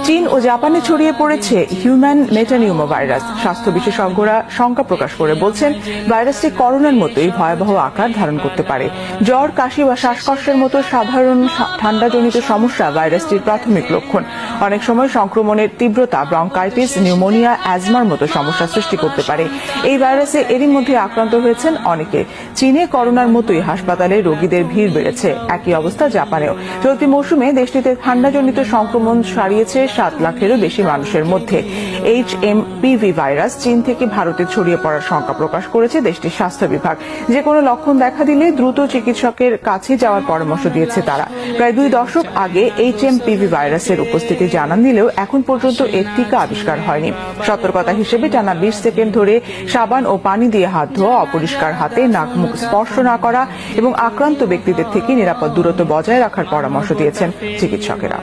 চীন ও জাপানে ছড়িয়ে পড়েছে হিউম্যান মেটানিউমো ভাইরাস। স্বাস্থ্য বিশেষজ্ঞরা শঙ্কা প্রকাশ করে বলছেন, ভাইরাসটি করোনার মতোই ভয়াবহ আকার ধারণ করতে পারে। জ্বর, কাশি বা শ্বাসকষ্টের মতো সাধারণ ঠান্ডাজনিত সমস্যা ভাইরাসটির প্রাথমিক লক্ষণ। অনেক সময় সংক্রমণের তীব্রতা ব্রঙ্কাইটিস, নিউমোনিয়া, অ্যাজমার মতো সমস্যা সৃষ্টি করতে পারে। এই ভাইরাসে এরই মধ্যে আক্রান্ত হয়েছেন অনেকে। চীনে করোনার মতোই হাসপাতালে রোগীদের ভিড় বেড়েছে। একই অবস্থা জাপানেও। চলতি মৌসুমে দেশটিতে ঠান্ডাজনিত সংক্রমণ সারিয়েছে 7 লাখেরও বেশি মানুষের মধ্যে। HMPV ভাইরাস চীন থেকে ভারতে ছড়িয়ে পড়ার শঙ্কা প্রকাশ করেছে দেশটির স্বাস্থ্য বিভাগ। যে কোনো লক্ষণ দেখা দিলে দ্রুত চিকিৎসকের কাছে যাওয়ার পরামর্শ দিয়েছে তারা। প্রায় 2 দশক আগে HMPV ভাইরাসের উপস্থিতি জানান দিলেও এখন পর্যন্ত এর টিকা আবিষ্কার হয়নি। সতর্কতা হিসেবে টানা 20 সেকেন্ড ধরে সাবান ও পানি দিয়ে হাত ধোয়া, অপরিষ্কার হাতে নাক মুখ স্পর্শ না করা এবং আক্রান্ত ব্যক্তিদের থেকে নিরাপদ দূরত্ব বজায় রাখার পরামর্শ দিয়েছেন চিকিৎসকেরা।